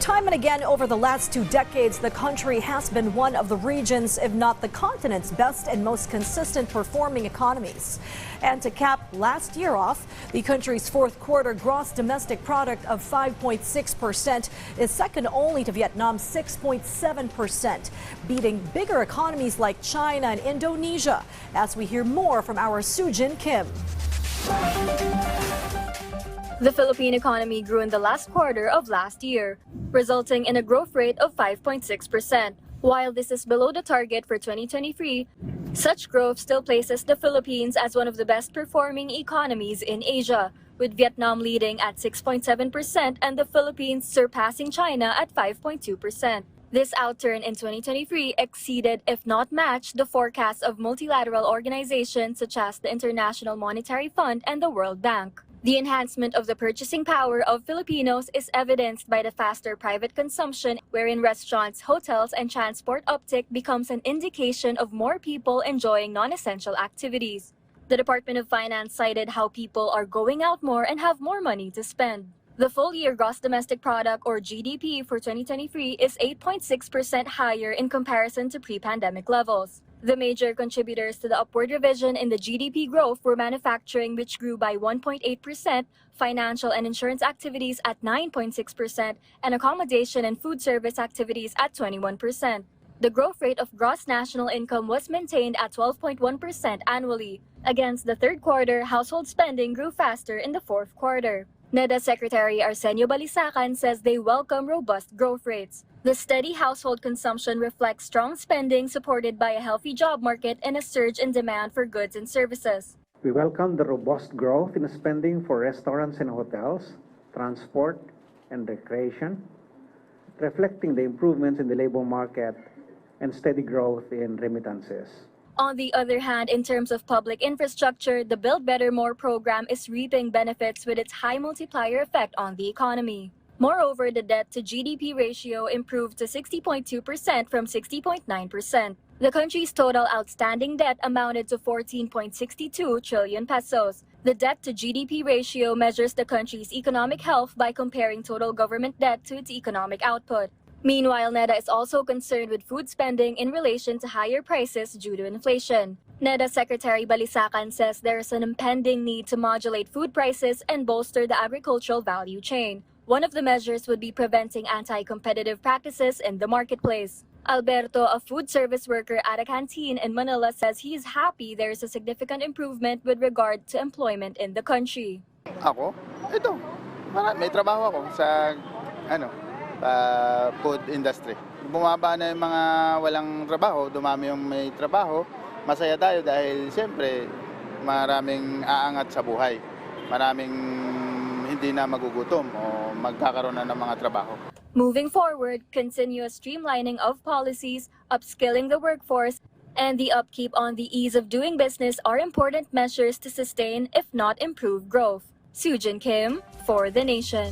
Time and again over the last 2 decades, the country has been one of the region's, if not the continent's, best and most consistent performing economies. And to cap last year off, the country's fourth quarter gross domestic product of 5.6% is second only to Vietnam's 6.7%, beating bigger economies like China and Indonesia. As we hear more from our Sujin Kim. The Philippine economy grew in the last quarter of last year, resulting in a growth rate of 5.6%. While this is below the target for 2023, such growth still places the Philippines as one of the best performing economies in Asia, with Vietnam leading at 6.7% and the Philippines surpassing China at 5.2%. This outturn in 2023 exceeded, if not matched, the forecasts of multilateral organizations such as the International Monetary Fund and the World Bank. The enhancement of the purchasing power of Filipinos is evidenced by the faster private consumption, wherein restaurants, hotels, and transport uptick becomes an indication of more people enjoying non-essential activities. The Department of Finance cited how people are going out more and have more money to spend. The full-year gross domestic product, or GDP, for 2023 is 8.6% higher in comparison to pre-pandemic levels. The major contributors to the upward revision in the GDP growth were manufacturing, which grew by 1.8%, financial and insurance activities at 9.6%, and accommodation and food service activities at 21%. The growth rate of gross national income was maintained at 12.1% annually. Against the third quarter, household spending grew faster in the fourth quarter. NEDA Secretary Sentro Balita says they welcome robust growth rates. The steady household consumption reflects strong spending supported by a healthy job market and a surge in demand for goods and services. We welcome the robust growth in spending for restaurants and hotels, transport, and recreation, reflecting the improvements in the labor market and steady growth in remittances. On the other hand, in terms of public infrastructure, the Build Better More program is reaping benefits with its high multiplier effect on the economy. Moreover, the debt-to-GDP ratio improved to 60.2% from 60.9%. The country's total outstanding debt amounted to 14.62 trillion pesos. The debt-to-GDP ratio measures the country's economic health by comparing total government debt to its economic output. Meanwhile, NEDA is also concerned with food spending in relation to higher prices due to inflation. NEDA Secretary Balita says there is an impending need to modulate food prices and bolster the agricultural value chain. One of the measures would be preventing anti-competitive practices in the marketplace. Alberto, a food service worker at a canteen in Manila, says he is happy there is a significant improvement with regard to employment in the country. Ako? Ito. May trabaho ako sa food industry. Bumaba na yung mga walang trabaho, dumami yung may trabaho. Masaya tayo dahil siyempre maraming aangat sa buhay. Maraming hindi na magugutom o magkakaroon na ng mga trabaho. Moving forward, continuous streamlining of policies, upskilling the workforce, and the upkeep on the ease of doing business are important measures to sustain, if not improve, growth. Sujin Kim for The Nation.